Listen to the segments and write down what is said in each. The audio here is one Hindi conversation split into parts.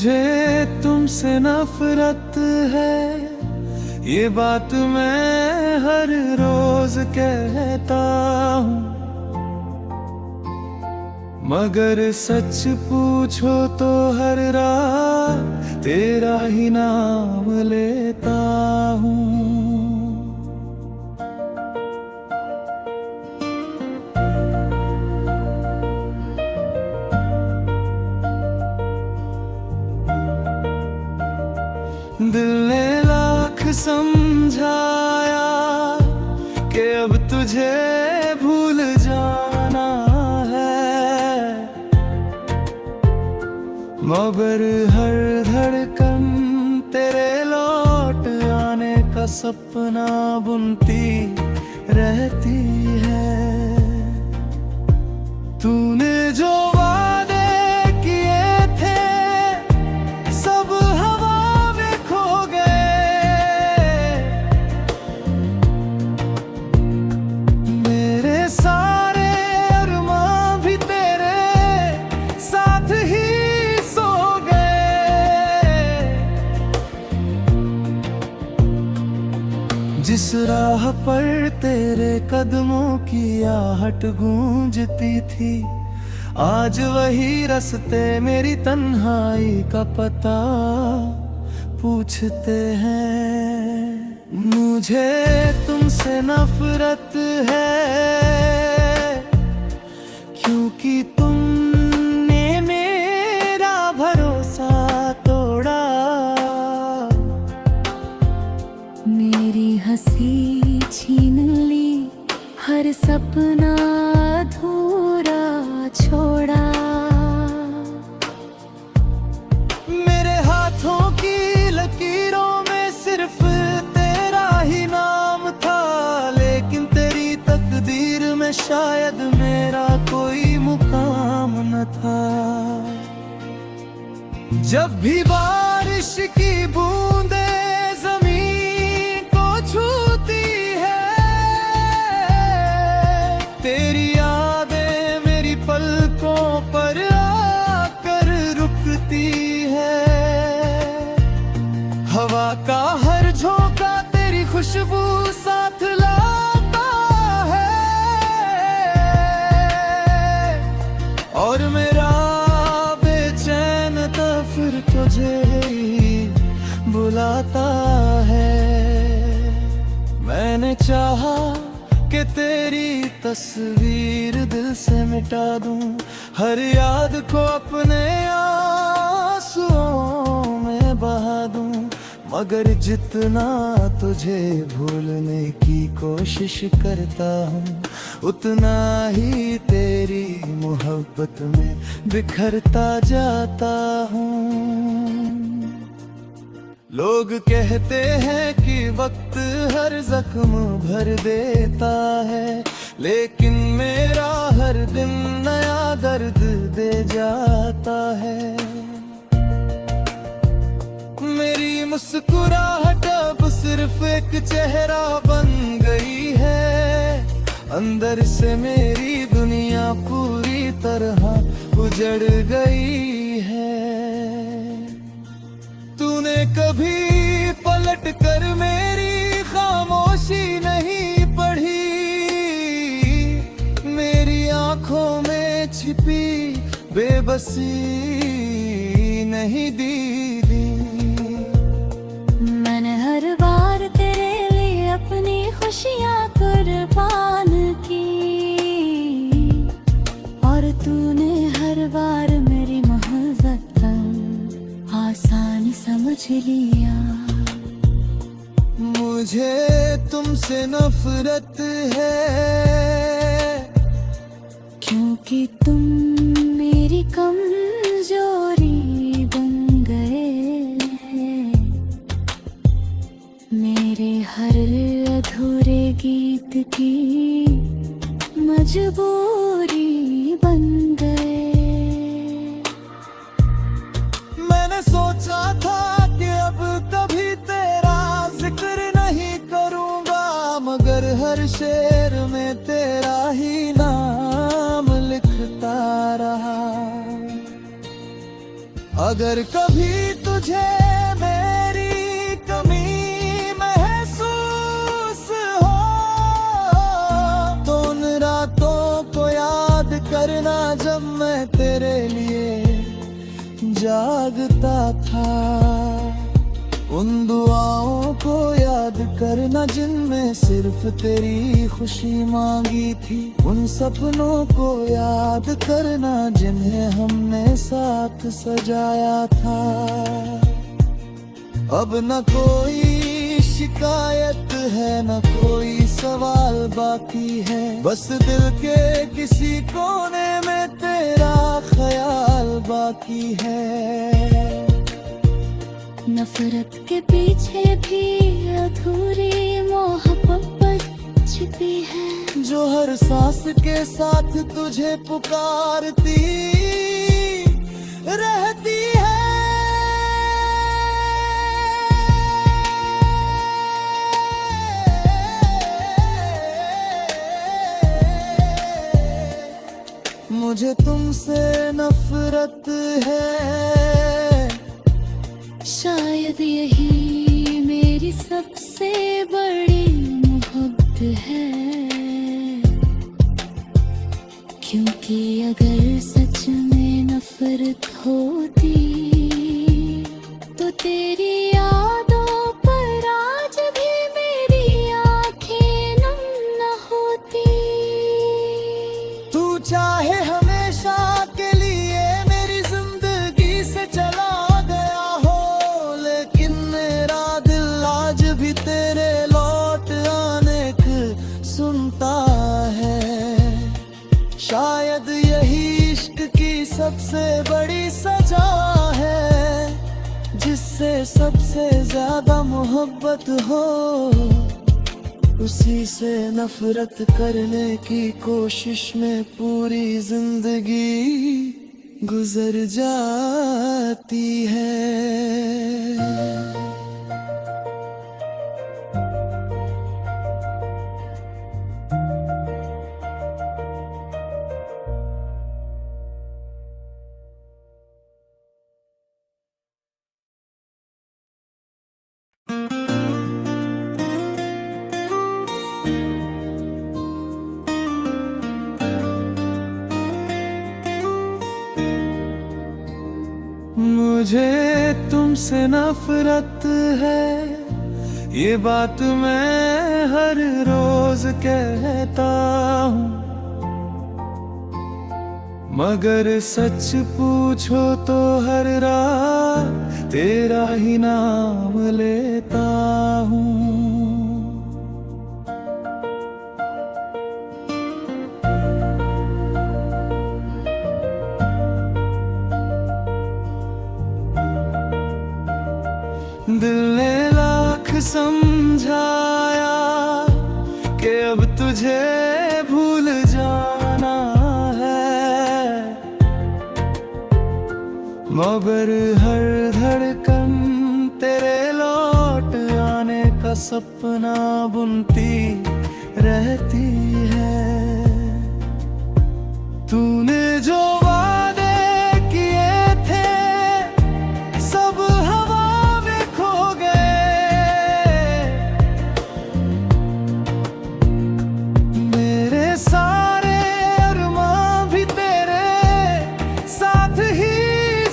मुझे तुमसे नफरत है, ये बात मैं हर रोज कहता हूँ, मगर सच पूछो तो हर रात तेरा ही नाम लेता हूँ। दिल ने लाख समझाया कि अब तुझे भूल जाना है, मगर हर धड़कन तेरे लौट आने का सपना बुनती रहती है। तूने जो वादे किए थे सब हवा में खो गए, मेरे सारे अरमां भी तेरे साथ ही सो गए। जिस राह पर तेरे कदमों की आहट गूंजती थी, आज वही रास्ते मेरी तन्हाई का पता पूछते हैं। मुझे तुमसे नफरत है, क्योंकि तुमने मेरा भरोसा तोड़ा, मेरी हंसी छीन ली, हर सपना अधूरा छोड़ा। मेरे हाथों की लकीरों में सिर्फ तेरा ही नाम था, लेकिन तेरी तकदीर में शायद मेरा कोई मुकाम न था। जब भी बारिश की बूंदें जमीन को छूती है, तेरी यादें मेरी पलकों पर आकर रुकती है। हवा का हर झोंका तेरी खुशबू साथ लाता है, और मेरा बेचैन फिर तुझे ही बुलाता है। मैंने चाहा कि तेरी तस्वीर दिल से मिटा दूं, हर याद को अपने आंसुओं में बहा दूं, मगर जितना तुझे भूलने की कोशिश करता हूँ, उतना ही तेरी मोहब्बत में बिखरता जाता हूँ। लोग कहते हैं कि वक्त हर जख्म भर देता है, लेकिन मेरा हर दिन नया दर्द दे जाता है। मेरी मुस्कुराहट अब सिर्फ एक चेहरा बन गई है, अंदर से मेरी दुनिया पूरी तरह उजड़ गई है। तूने कभी पलट कर मेरी खामोशी नहीं पढ़ी, मेरी आंखों में छिपी बेबसी नहीं दीदी। मैंने हर बार तेरे लिए अपनी खुशियाँ कुर्बान की, और तूने हर बार मेरी मोहब्बत आसानी समझ लिया। मुझे तुमसे नफरत है, क्योंकि तुम मेरी कमजोरी बन गए, मेरे हर अधूरे गीत की मजबूरी बन गए। मैंने सोचा था कि अब कभी तेरा जिक्र नहीं करूंगा, मगर हर शेर में तेरा ही नाम लिखता रहा। अगर कभी तुझे मेरी कमी महसूस हो तो उन रातों को याद करना जब मैं तेरे लिए जागता था। उन दुआओं को याद करना जिनमें सिर्फ तेरी खुशी मांगी थी। उन सपनों को याद करना जिन्हें हमने साथ सजाया था। अब न कोई शिकायत है न कोई सवाल बाकी है, बस दिल के किसी कोने में तेरा ख्याल बाकी है। नफरत के पीछे भी अधूरी मोहब्बत छिपी है, जो हर सांस के साथ तुझे पुकारती रहती है। मुझे तुमसे नफरत है, शायद यही मेरी सबसे बड़ी मोहब्बत है। क्योंकि अगर सच में नफरत होती तो तेरी यादों पर आज भी मेरी आंखें नम न होती। तू चाहे हमेशा के लिए मेरी जिंदगी से चला गया हो, लेकिन मेरा दिल आज भी तेरे लौट आने की सुनता है। शायद यही इश्क की सबसे बड़ी सजा है, जिससे सबसे ज्यादा मोहब्बत हो उसी से नफरत करने की कोशिश में पूरी जिंदगी गुजर जाती है। मुझे तुमसे नफरत है, ये बात मैं हर रोज कहता हूँ, मगर सच पूछो तो हर रात तेरा ही नाम लेता हूँ। दिल ने लाख समझाया कि अब तुझे भूल जाना है, मगर हर धड़कन तेरे लौट आने का सपना बुनती रहती है। तूने जो वादे किए थे सब हवा में खो गए, मेरे सारे अरमां भी तेरे साथ ही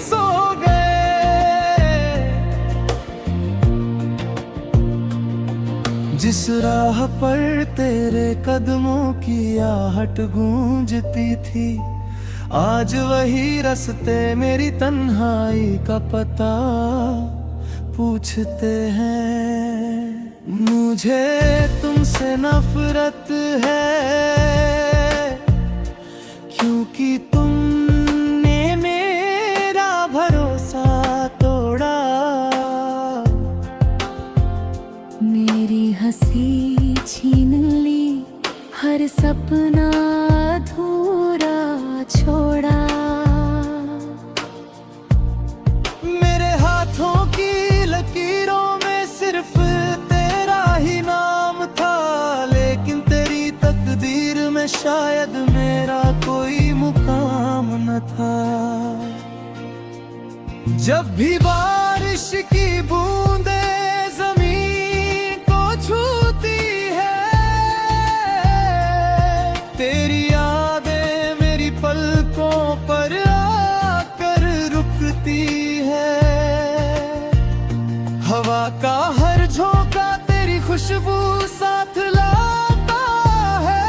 सो गए। जिस राह पर तेरे कदमों की आहट गूंजती थी, आज वही रास्ते मेरी तन्हाई का पता पूछते हैं। मुझे तुमसे नफरत है, क्योंकि तुमने मेरा भरोसा तोड़ा। मेरी हंसी छीन ली, हर सपना अधूरा छोड़ा। मेरे हाथों की लकीरों में सिर्फ तेरा ही नाम था, लेकिन तेरी तकदीर में शायद मेरा कोई मुकाम न था। जब भी बारिश की बूंदे जमीन को छूती है, तेरी यादें मेरी पलकों पर आकर रुकती है। हवा का हर झोंका तेरी खुशबू साथ लाता है,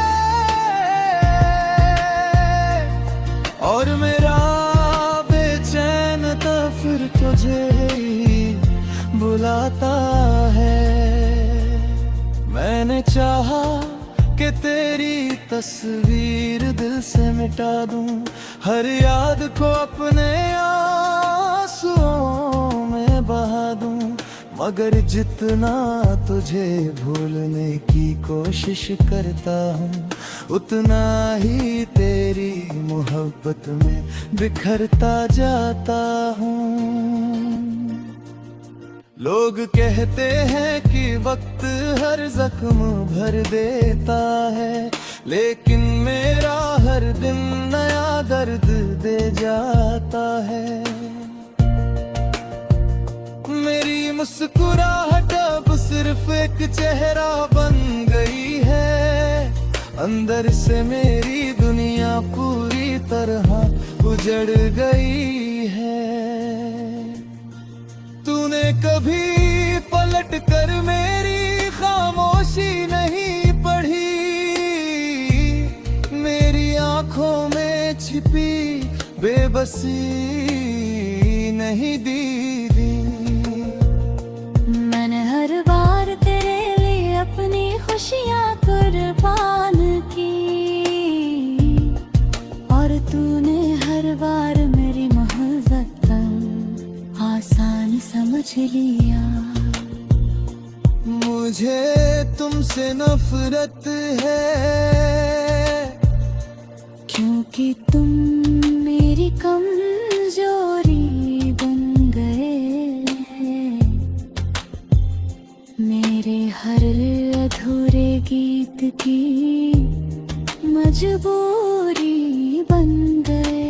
और मेरा बेचैन फिर तुझे ही बुलाता है। मैंने चाहा कि तेरी तस्वीर दिल से मिटा दूं, हर याद को अपने आंसुओं में बहा दूं, मगर जितना तुझे भूलने की कोशिश करता हूँ, उतना ही तेरी मोहब्बत में बिखरता जाता हूँ। लोग कहते हैं कि वक्त हर जख्म भर देता है, लेकिन मेरा हर दिन नया दर्द दे जाता है। मेरी मुस्कुराहट अब सिर्फ एक चेहरा बन गई है, अंदर से मेरी दुनिया पूरी तरह उजड़ गई है। तूने कभी पलट कर मेरी खामोशी नहीं पढ़ी, मेरी आंखों में छिपी बेबसी नहीं दीदी। मैंने हर बार तेरे लिए अपनी खुशियाँ कुर्बान की, और तूने हर बार मेरी मोहब्बत आसान समझ लिया। मुझे तुमसे नफरत है, क्योंकि तुम मेरी कमजोरी बन गए हैं, मेरे हर अधूरे गीत की मजबूरी बन गए।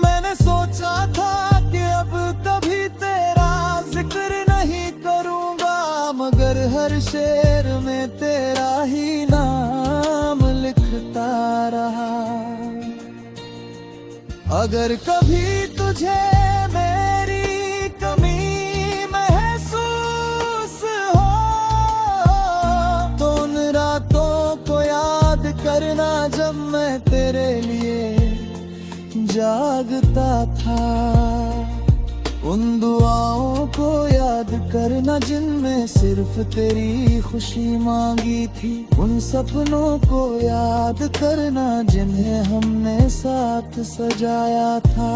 मैंने सोचा था कि अब कभी तेरा जिक्र नहीं करूंगा, मगर हर शेर में तेरा ही नाम लिखता रहा। अगर कभी तुझे मेरी कमी महसूस हो, तो उन रातों को याद करना जब मैं तेरे लिए जागता था, उन दुआओं को याद करना जिनमें सिर्फ तेरी खुशी मांगी थी, उन सपनों को याद करना जिन्हें हमने साथ सजाया था।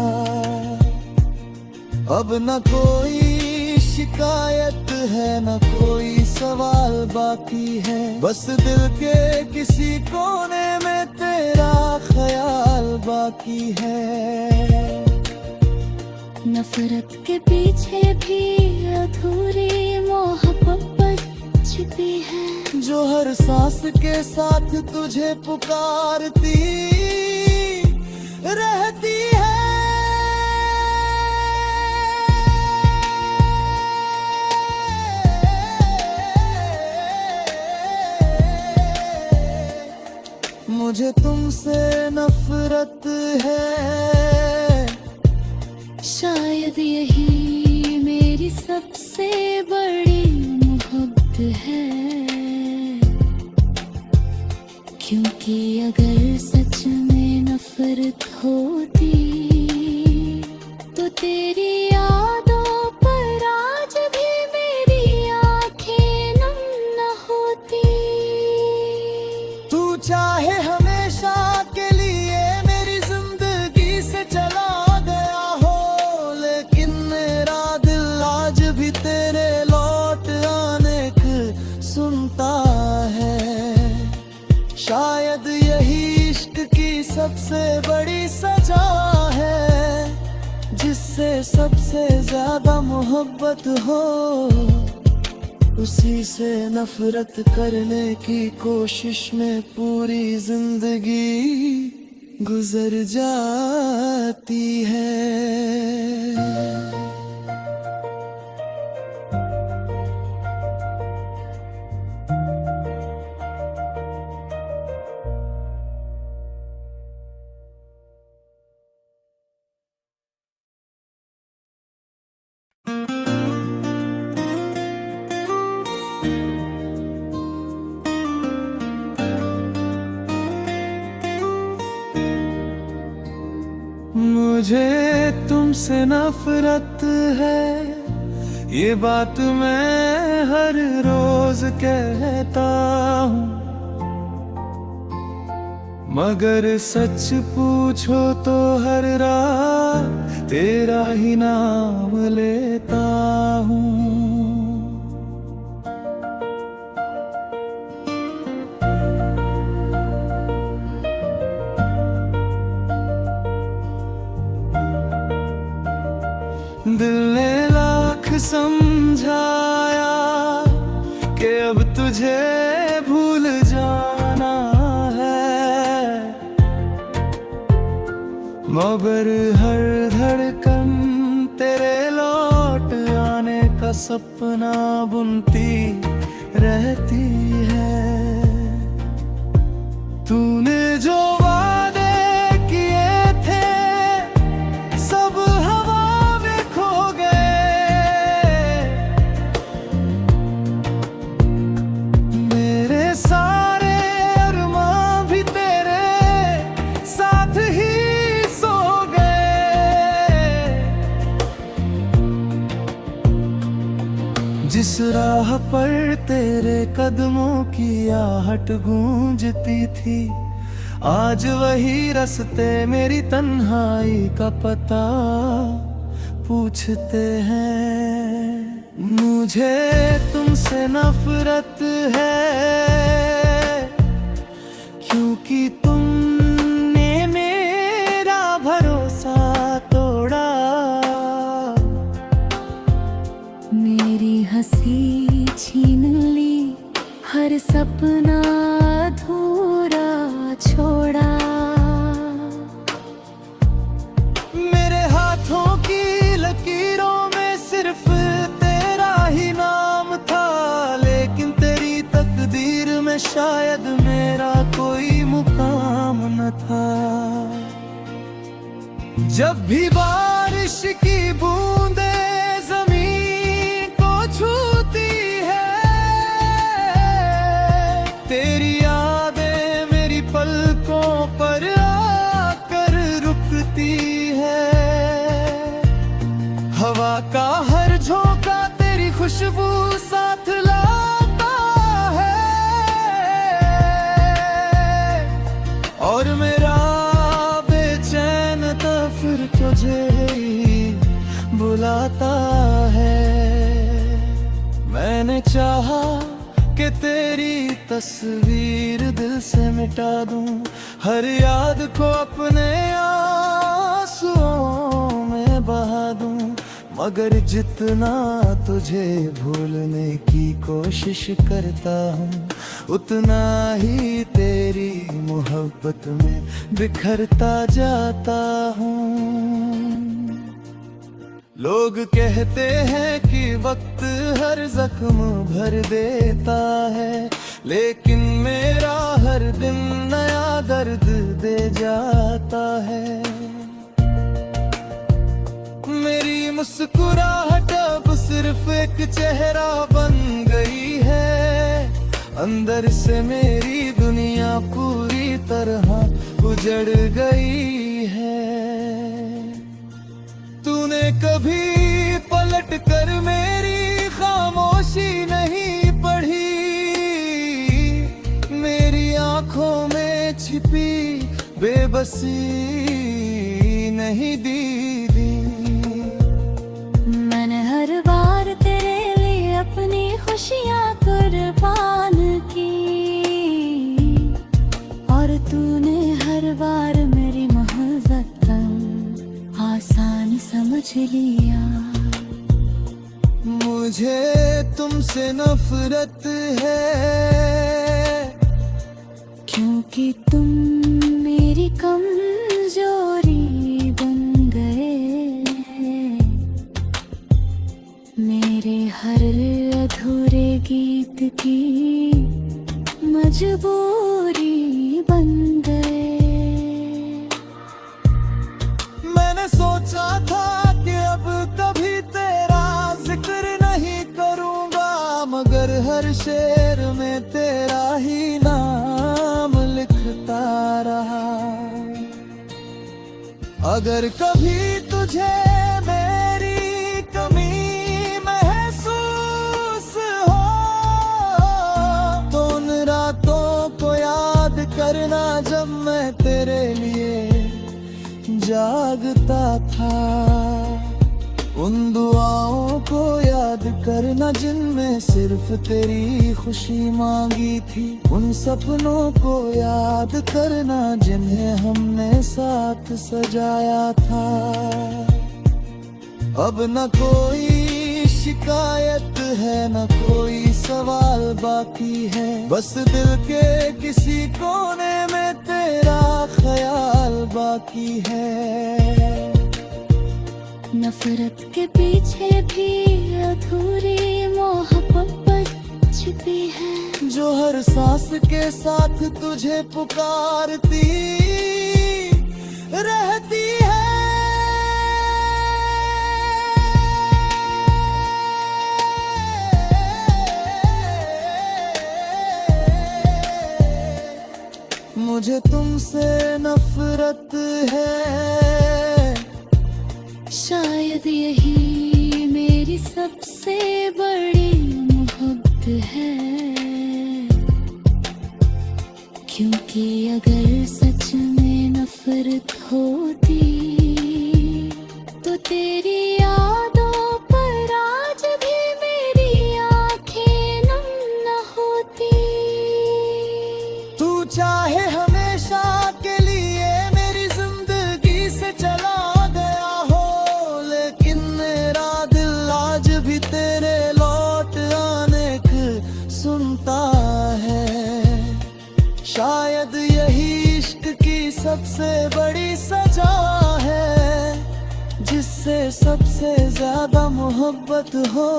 अब न कोई शिकायत है, न कोई सवाल बाकी है, बस दिल के किसी कोने में तेरा ख्याल बाकी है। नफरत के पीछे भी अधूरी मोहब्बत छिपी है, जो हर सांस के साथ तुझे पुकारती रहती है। मुझे तुमसे नफरत है, शायद यही मेरी सबसे बड़ी मोहब्बत है, क्योंकि अगर सच में नफरत होती तो तेरी यादों पर आज भी मेरी आंखें नम न होती। तू चाहे हमेशा के लिए मेरी जिंदगी से चला गया हो, लेकिन मेरा दिल आज भी तेरे लौट आने की सुनता है। शायद यही इश्क की सबसे बड़ी सजा है, जिससे सबसे ज्यादा मोहब्बत हो उसी से नफरत करने की कोशिश में पूरी जिंदगी गुजर जाती है। मुझे तुमसे नफरत है, ये बात मैं हर रोज कहता हूँ, मगर सच पूछो तो हर रात तेरा ही नाम लेता हूँ। दिल ने लाख समझाया कि अब तुझे भूल जाना है, मगर हर धड़कन तेरे लौट आने का सपना बुनती रहती है। तूने जो वादे किए थे सब हवा में खो गए, मेरे सारे अरमां भी तेरे साथ ही सो गए। जिस राह पर तेरे कदमों की आहट गूंजती थी, आज वही रास्ते मेरी तन्हाई का पता पूछते हैं। मुझे तुमसे नफरत है, क्योंकि तुमने मेरा भरोसा तोड़ा। मेरी हंसी छीन ली, हर सपना अधूरा छोड़ा। मेरे हाथों की लकीरों में सिर्फ तेरा ही नाम था, लेकिन तेरी तकदीर में शायद मेरा कोई मुकाम न था। जब भी बारिश की बूंदे जमीन को छूती है, तेरी यादें मेरी पलकों पर आकर रुकती है। हवा का हर झोंका तेरी खुशबू साथ लाता है, और मेरा बेचैन फिर तुझे ही बुलाता है। मैंने चाहा कि तेरी तस्वीर दिल से मिटा दूं, हर याद को अपने आंसुओं में बहा दूं, मगर जितना तुझे भूलने की कोशिश करता हूँ, उतना ही तेरी मोहब्बत में बिखरता जाता हूँ। लोग कहते हैं कि वक्त हर जख्म भर देता है, लेकिन मेरा हर दिन नया दर्द दे जाता है। मेरी मुस्कुराहट अब सिर्फ एक चेहरा बन गई है, अंदर से मेरी दुनिया पूरी तरह उजड़ गई है। तूने कभी पलट कर मेरी खामोशी नहीं पढ़ी, मेरी आंखों में छिपी बेबसी नहीं दीदी। मैंने हर बार तेरे लिए अपनी खुशियाँ कुर्बान की, और तूने हर बार मेरी मोहब्बत आसान समझ लिया। मुझे तुमसे नफरत है, क्योंकि तुम मेरी कम मेरे हर अधूरे गीत की मजबूरी बन गए। मैंने सोचा था कि अब कभी तेरा जिक्र नहीं करूंगा, मगर हर शेर में तेरा ही नाम लिखता रहा। अगर कभी तुझे मेरी कमी महसूस हो तो उन रातों को याद करना जब मैं तेरे लिए जागता था। उन दुआओं को याद करना जिनमें सिर्फ तेरी खुशी मांगी थी। उन सपनों को याद करना जिन्हें हमने साथ सजाया था। अब न कोई शिकायत है न कोई सवाल बाकी है, बस दिल के किसी कोने में तेरा ख्याल बाकी है। नफरत के पीछे भी अधूरी मोहब्बत छिपी है, जो हर सांस के साथ तुझे पुकारती रहती है। मुझे तुमसे नफरत है, शायद यही मेरी सबसे बड़ी मोहब्बत है। क्योंकि अगर सच में नफरत होती तो तेरी यादों पर आज भी मेरी आंखें नम न होती। तू चाहे हमेशा के लिए मेरी जिंदगी से चला गया हो, लेकिन मेरा दिल आज भी तेरे लौट आने की सुनता है। शायद यही इश्क की सबसे बड़ी सजा है, जिससे सबसे ज्यादा मोहब्बत हो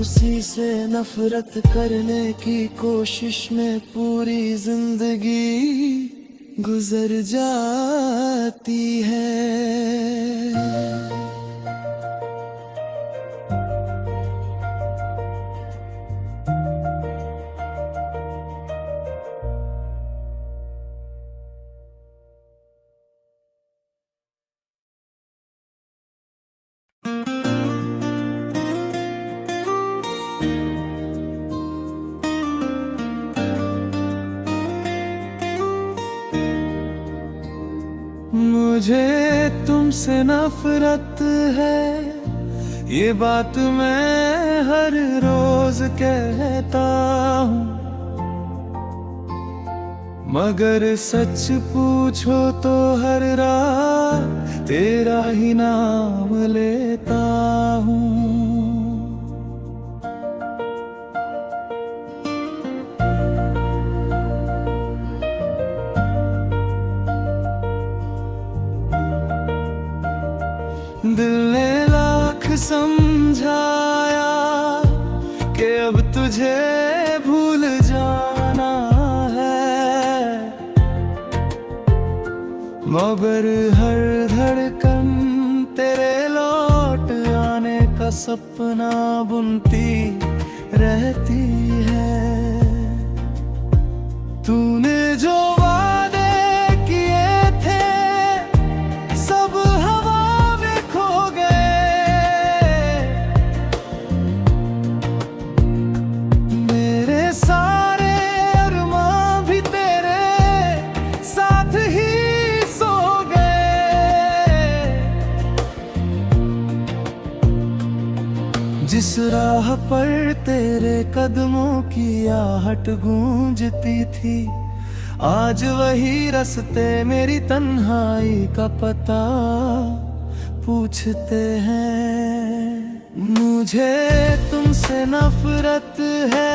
उसी से नफरत करने की कोशिश में पूरी जिंदगी गुजर जाती है। मुझे तुमसे नफरत है, ये बात मैं हर रोज कहता हूँ, मगर सच पूछो तो हर रात तेरा ही नाम लेता हूँ। दिल ने लाख समझाया कि अब तुझे भूल जाना है, मगर हर धड़कन तेरे लौट आने का सपना बुनती रहती है। तूने जो वादे किए थे सब जिस राह पर तेरे कदमों की आहट गूंजती थी, आज वही रास्ते मेरी तन्हाई का पता पूछते हैं। मुझे तुमसे नफरत है,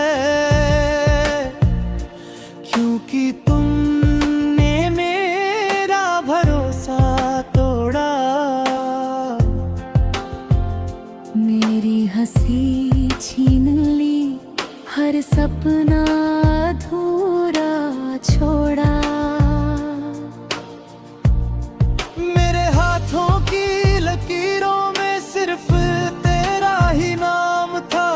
क्योंकि तुमने मेरा भरोसा तोड़ा। मेरी हंसी छीन ली, हर सपना अधूरा छोड़ा। मेरे हाथों की लकीरों में सिर्फ तेरा ही नाम था,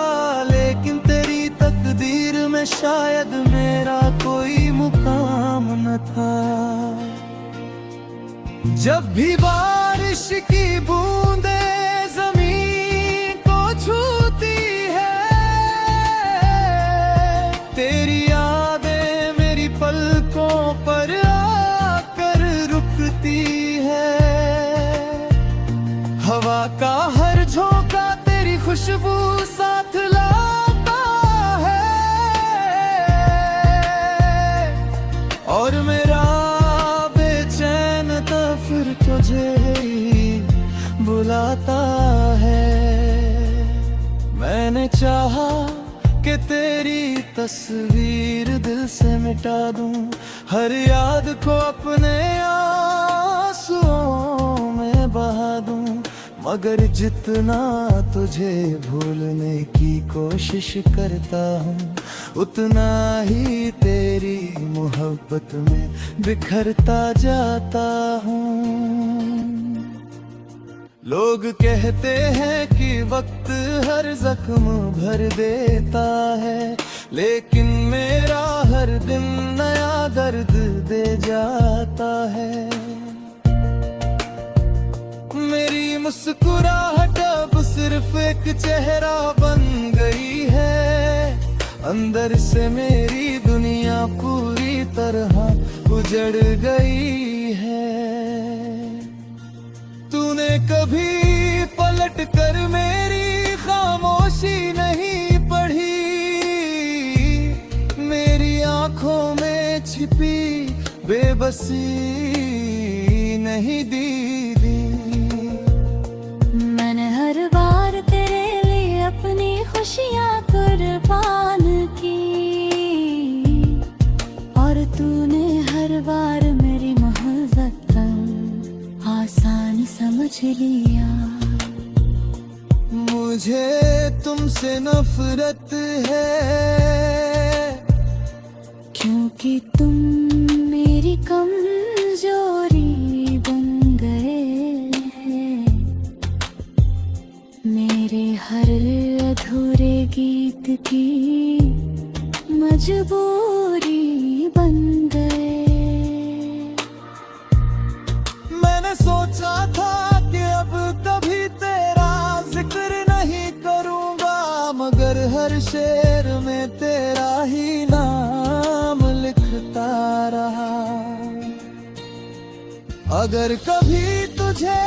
लेकिन तेरी तकदीर में शायद मेरा कोई मुकाम न था। जब भी बारिश की बूंदें जमीन को छूती है, तेरी यादें मेरी पलकों पर आकर रुकती है। हवा का हर झोंका तेरी खुशबू साथ लाता है, और मेरा फिर तुझे ही बुलाता है। मैंने चाहा कि तेरी तस्वीर दिल से मिटा दूं, हर याद को अपने आंसुओं में बहा दूं, मगर जितना तुझे भूलने की कोशिश करता हूँ, उतना ही तेरी मोहब्बत में बिखरता जाता हूँ। लोग कहते हैं कि वक्त हर जख्म भर देता है, लेकिन मेरा हर दिन नया दर्द दे जाता है। मेरी मुस्कुराहट अब सिर्फ एक चेहरा बन गई है, अंदर से मेरी दुनिया पूरी तरह उजड़ गई है। तूने कभी पलट कर मेरी खामोशी नहीं पढ़ी, मेरी आंखों में छिपी बेबसी नहीं दीदी। मैंने हर बार तेरे लिए अपनी खुशियाँ कुर्बान की, और तूने हर बार मेरी मोहब्बत आसान समझ लिया। मुझे तुमसे नफरत है, क्योंकि तुम मेरी कमजोरी बन गए हैं, मेरे हर अधूरे गीत की मजबूरी बन गए। मैंने सोचा था कि अब कभी तेरा जिक्र नहीं करूंगा, मगर हर शेर में तेरा ही नाम लिखता रहा। अगर कभी तुझे